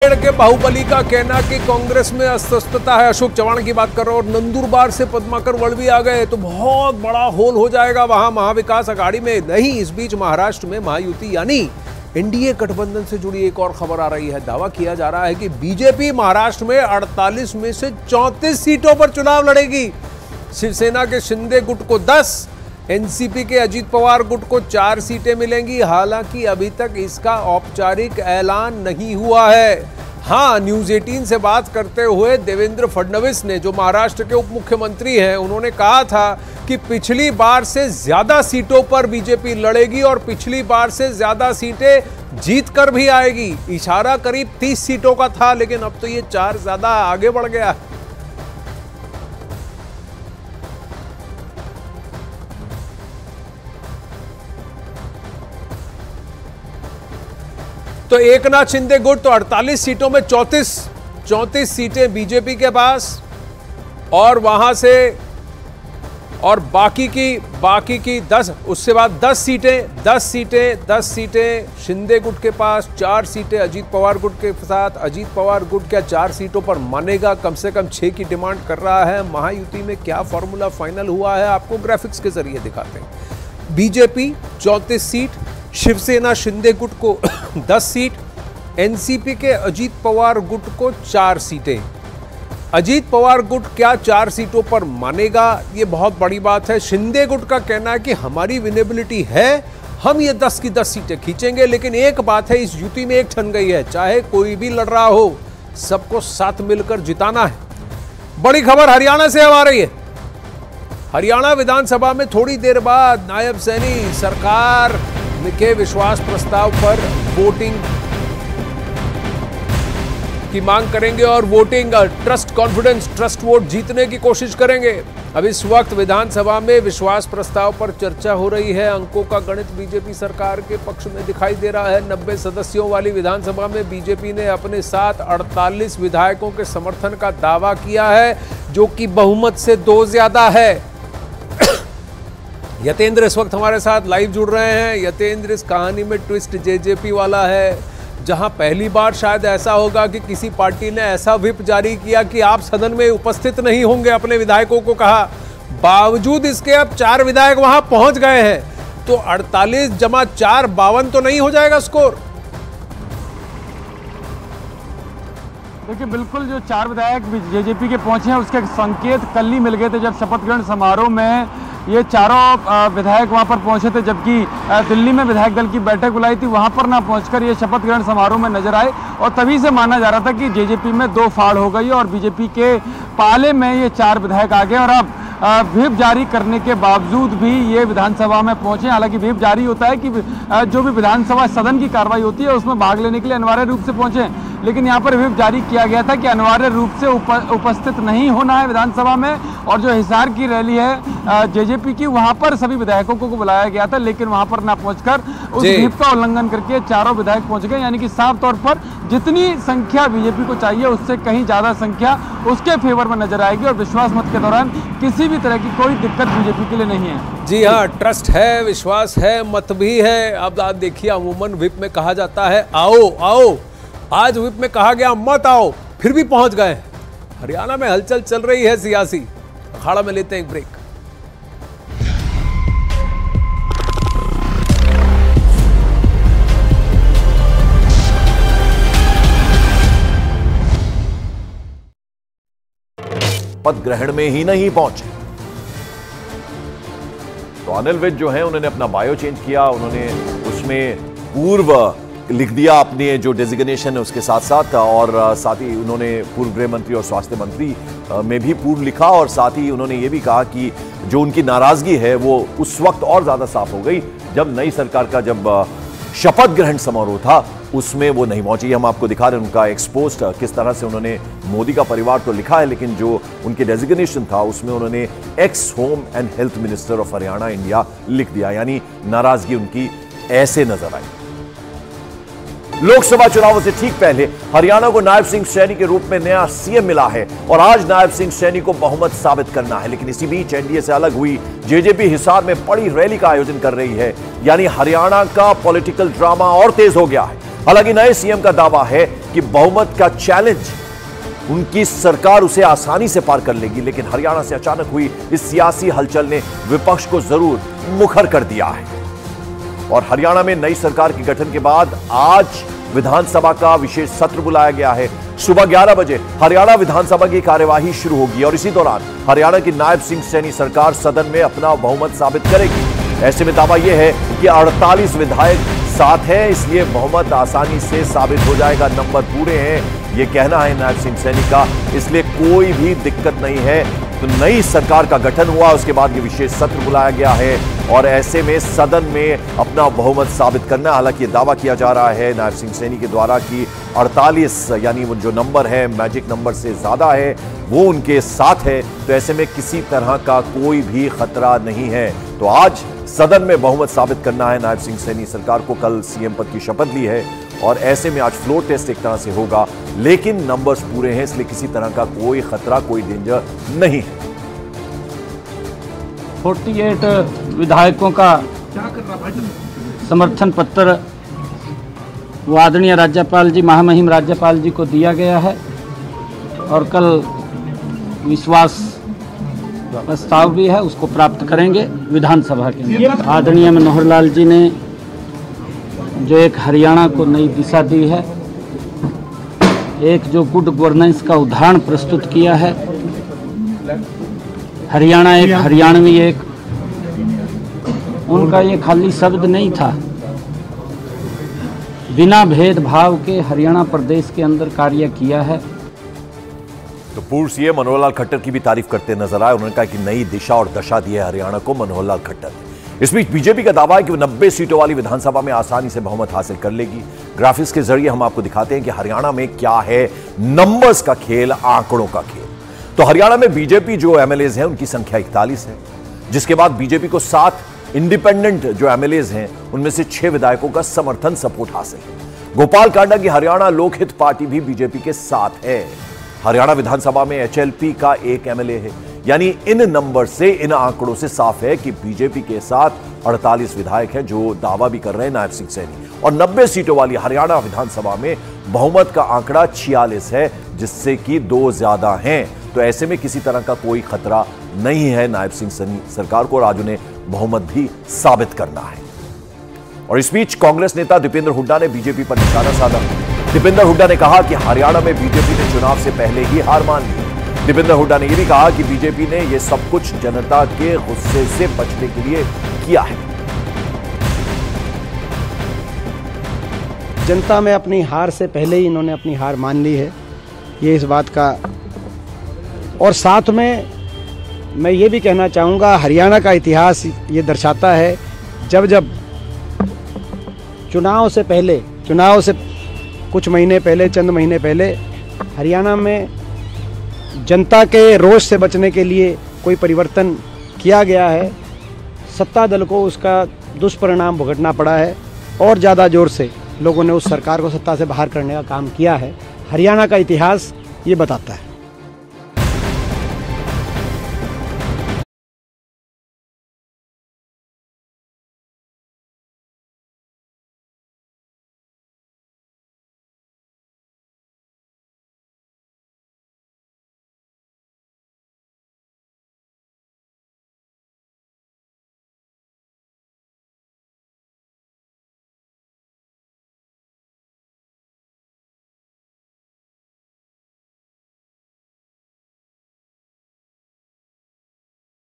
के बाहुबली का कहना कि कांग्रेस में अस्वस्थता है। अशोक चव्हाण की बात कर रहा हूं। और नंदुरबार से पद्माकर वड़वी आ गए तो बहुत बड़ा होल हो जाएगा वहां महाविकास अघाड़ी में। नहीं, इस बीच महाराष्ट्र में महायुति यानी एनडीए गठबंधन से जुड़ी एक और खबर आ रही है। दावा किया जा रहा है कि बीजेपी महाराष्ट्र में 48 में से 34 सीटों पर चुनाव लड़ेगी। शिवसेना के शिंदे गुट को 10, एनसीपी के अजीत पवार गुट को 4 सीटें मिलेंगी। हालांकि अभी तक इसका औपचारिक ऐलान नहीं हुआ है। हाँ, न्यूज 18 से बात करते हुए देवेंद्र फडणवीस ने, जो महाराष्ट्र के उप मुख्यमंत्री हैं, उन्होंने कहा था कि पिछली बार से ज्यादा सीटों पर बीजेपी लड़ेगी और पिछली बार से ज्यादा सीटें जीत कर भी आएगी। इशारा करीब 30 सीटों का था, लेकिन अब तो ये 4 ज्यादा आगे बढ़ गया। तो एकनाथ शिंदे गुट तो 48 सीटों में 34 सीटें बीजेपी के पास, और वहां से और बाकी की 10, उससे बाद 10 सीटें शिंदे गुट के पास, 4 सीटें अजीत पवार गुट के साथ। अजीत पवार गुट क्या 4 सीटों पर मानेगा? कम से कम 6 की डिमांड कर रहा है। महायुति में क्या फॉर्मूला फाइनल हुआ है, आपको ग्राफिक्स के जरिए दिखाते हैं। बीजेपी 34 सीट, शिवसेना शिंदे गुट को 10 सीट, एनसीपी के अजीत पवार गुट को 4 सीटें। अजीत पवार गुट क्या 4 सीटों पर मानेगा? ये बहुत बड़ी बात है। शिंदे गुट का कहना है कि हमारी विनेबिलिटी है, हम ये 10 की 10 सीटें खींचेंगे। लेकिन एक बात है, इस युति में एक ठन गई है, चाहे कोई भी लड़ रहा हो, सबको साथ मिलकर जिताना है। बड़ी खबर हरियाणा से अब आ रही है। हरियाणा विधानसभा में थोड़ी देर बाद नायब सैनी सरकार के विश्वास प्रस्ताव पर वोटिंग की मांग करेंगे और वोटिंग ट्रस्ट वोट जीतने की कोशिश करेंगे। अब इस वक्त विधानसभा में विश्वास प्रस्ताव पर चर्चा हो रही है। अंकों का गणित बीजेपी सरकार के पक्ष में दिखाई दे रहा है। 90 सदस्यों वाली विधानसभा में बीजेपी ने अपने साथ 48 विधायकों के समर्थन का दावा किया है, जो कि बहुमत से 2 ज्यादा है। यतेंद्र इस वक्त हमारे साथ लाइव जुड़ रहे हैं। यतेंद्र, इस कहानी में ट्विस्ट जेजेपी वाला है, जहां पहली बार शायद ऐसा होगा कि किसी पार्टी ने ऐसा व्हिप जारी किया कि आप सदन में उपस्थित नहीं होंगे, अपने विधायकों को कहा। बावजूद इसके अब 4 विधायक वहां पहुंच गए हैं, तो 48 जमा 4 52 तो नहीं हो जाएगा स्कोर? देखिए, बिल्कुल जो 4 विधायक जेजेपी के पहुंचे हैं, उसके संकेत कल ही मिल गए थे जब शपथ ग्रहण समारोह में ये चारों विधायक वहां पर पहुंचे थे। जबकि दिल्ली में विधायक दल की बैठक बुलाई थी, वहां पर ना पहुंचकर ये शपथ ग्रहण समारोह में नजर आए, और तभी से माना जा रहा था कि जेजेपी में 2 फाड़ हो गई और बीजेपी के पाले में ये 4 विधायक आ गए। और अब व्हिप जारी करने के बावजूद भी ये विधानसभा में पहुंचे। हालांकि व्हिप जारी होता है कि जो भी विधानसभा सदन की कार्रवाई होती है उसमें भाग लेने के लिए अनिवार्य रूप से पहुंचे, लेकिन यहाँ पर व्हिप जारी किया गया था कि अनिवार्य रूप से उपस्थित नहीं होना है विधानसभा में। और जो हिसार की रैली है जेजेपी की, वहां पर सभी विधायकों को बुलाया गया था, लेकिन वहां पर ना पहुंचकर उस व्हिप का उल्लंघन करके चारों विधायक पहुंच गए। यानी कि साफ तौर पर जितनी संख्या बीजेपी को चाहिए उससे कहीं ज्यादा संख्या उसके फेवर में नजर आएगी, और विश्वास मत के दौरान किसी भी तरह की कोई दिक्कत बीजेपी के लिए नहीं है। जी हाँ, ट्रस्ट है, विश्वास है, मत भी है। अब आप देखिए, अमूमन व्हिप में कहा जाता है आओ आओ, आज व्हिप में कहा गया मत आओ, फिर भी पहुंच गए। हरियाणा में हलचल चल रही है सियासी। अखाड़ा में लेते हैं एक ब्रेक। पद ग्रहण में ही नहीं पहुंचे तो अनिल विज जो है, उन्होंने अपना बायो चेंज किया। उन्होंने उसमें पूर्व लिख दिया, अपने जो डेजिग्नेशन है उसके साथ साथ, और साथ ही उन्होंने पूर्व गृह मंत्री और स्वास्थ्य मंत्री में भी पूर्व लिखा। और साथ ही उन्होंने ये भी कहा कि जो उनकी नाराजगी है वो उस वक्त और ज्यादा साफ हो गई जब नई सरकार का जब शपथ ग्रहण समारोह था, उसमें वो नहीं पहुंची। हम आपको दिखा रहे हैं उनका एक्सपोस्ट, किस तरह से उन्होंने मोदी का परिवार तो लिखा है, लेकिन जो उनके डेजिग्नेशन था उसमें उन्होंने x home and health minister of Haryana India लिख दिया। यानी नाराजगी उनकी ऐसे नजर आई। लोकसभा चुनावों से ठीक पहले हरियाणा को नायब सिंह सैनी के रूप में नया सीएम मिला है और आज नायब सिंह सैनी को बहुमत साबित करना है। लेकिन इसी बीच एनडीए से अलग हुई जेजेपी हिसार में बड़ी रैली का आयोजन कर रही है। यानी हरियाणा का पॉलिटिकल ड्रामा और तेज हो गया है। हालांकि नए सीएम का दावा है कि बहुमत का चैलेंज उनकी सरकार उसे आसानी से पार कर लेगी, लेकिन हरियाणा से अचानक हुई इस सियासी हलचल ने विपक्ष को जरूर मुखर कर दिया है। और हरियाणा में नई सरकार के गठन के बाद आज विधानसभा का विशेष सत्र बुलाया गया है। सुबह 11 बजे हरियाणा विधानसभा की कार्यवाही शुरू होगी और इसी दौरान हरियाणा की नायब सिंह सैनी सरकार सदन में अपना बहुमत साबित करेगी। ऐसे में दावा यह है कि 48 विधायक साथ हैं, इसलिए बहुमत आसानी से साबित हो जाएगा। नंबर पूरे हैं, यह कहना है नायब सिंह सैनी का, इसलिए कोई भी दिक्कत नहीं है। तो नई सरकार का गठन हुआ, उसके बाद ये विशेष सत्र बुलाया गया है और ऐसे में सदन में अपना बहुमत साबित करना। हालांकि ये दावा किया जा रहा है नायब सिंह सैनी के द्वारा कि 48 यानी वो जो नंबर है मैजिक नंबर से ज्यादा है वो उनके साथ है, तो ऐसे में किसी तरह का कोई भी खतरा नहीं है। तो आज सदन में बहुमत साबित करना है नायब सिंह सैनी सरकार को। कल सीएम पद की शपथ ली है और ऐसे में आज फ्लोर टेस्ट एक तरह से होगा, लेकिन नंबर्स पूरे हैं, इसलिए किसी तरह का कोई खतरा, कोई डेंजर नहीं है। 48 विधायकों का समर्थन पत्र आदरणीय राज्यपाल जी, महामहिम राज्यपाल जी को दिया गया है और कल विश्वास प्रस्ताव भी है, उसको प्राप्त करेंगे विधानसभा के अंदर। आदरणीय मनोहर लाल जी ने जो एक हरियाणा को नई दिशा दी है, एक जो गुड गवर्नेंस का उदाहरण प्रस्तुत किया है, हरियाणा एक हरियाणवी एक, उनका ये खाली शब्द नहीं था, बिना भेदभाव के हरियाणा प्रदेश के अंदर कार्य किया है। तो पूर्व सीएम मनोहर लाल खट्टर की भी तारीफ करते नजर आए। उन्होंने कहा कि नई दिशा और दशा दी है हरियाणा को मनोहर लाल खट्टर। इस बीच बीजेपी का दावा है कि वो 90 सीटों वाली विधानसभा में आसानी से बहुमत हासिल कर लेगी। ग्राफिक्स के जरिए हम आपको दिखाते हैं कि हरियाणा में क्या है नंबर्स का खेल, आंकड़ों का खेल। तो हरियाणा में बीजेपी जो एमएलएज हैं उनकी संख्या 41 है, जिसके बाद बीजेपी को 7 इंडिपेंडेंट जो एमएलएज हैं उनमें से 6 विधायकों का समर्थन सपोर्ट हासिल है। गोपाल कांडा की हरियाणा लोकहित पार्टी भी बीजेपी के साथ है। हरियाणा विधानसभा में एचएलपी का 1 एमएलए है, यानी इन नंबर से, इन आंकड़ों से साफ है कि बीजेपी के साथ 48 विधायक हैं, जो दावा भी कर रहे हैं नायब सिंह सैनी। और 90 सीटों वाली हरियाणा विधानसभा में बहुमत का आंकड़ा 46 है, जिससे कि 2 ज्यादा हैं। तो ऐसे में किसी तरह का कोई खतरा नहीं है नायब सिंह सैनी सरकार को, और आज उन्हें बहुमत भी साबित करना है। और इस बीच कांग्रेस नेता दीपेंद्र हुड्डा ने बीजेपी पर निशाना साधा। दीपेंद्र हुड्डा ने कहा कि हरियाणा में बीजेपी ने चुनाव से पहले ही हार मान ली। दीपेंद्र हुड्डा ने यह भी कहा कि बीजेपी ने यह सब कुछ जनता के गुस्से से बचने के लिए किया है। जनता में अपनी हार से पहले ही इन्होंने अपनी हार मान ली है, ये इस बात का। और साथ में मैं ये भी कहना चाहूँगा, हरियाणा का इतिहास ये दर्शाता है, जब जब चुनाव से पहले, चुनाव से कुछ महीने पहले, चंद महीने पहले हरियाणा में जनता के रोष से बचने के लिए कोई परिवर्तन किया गया है, सत्ता दल को उसका दुष्परिणाम भुगतना पड़ा है और ज़्यादा जोर से लोगों ने उस सरकार को सत्ता से बाहर करने का काम किया है। हरियाणा का इतिहास ये बताता है।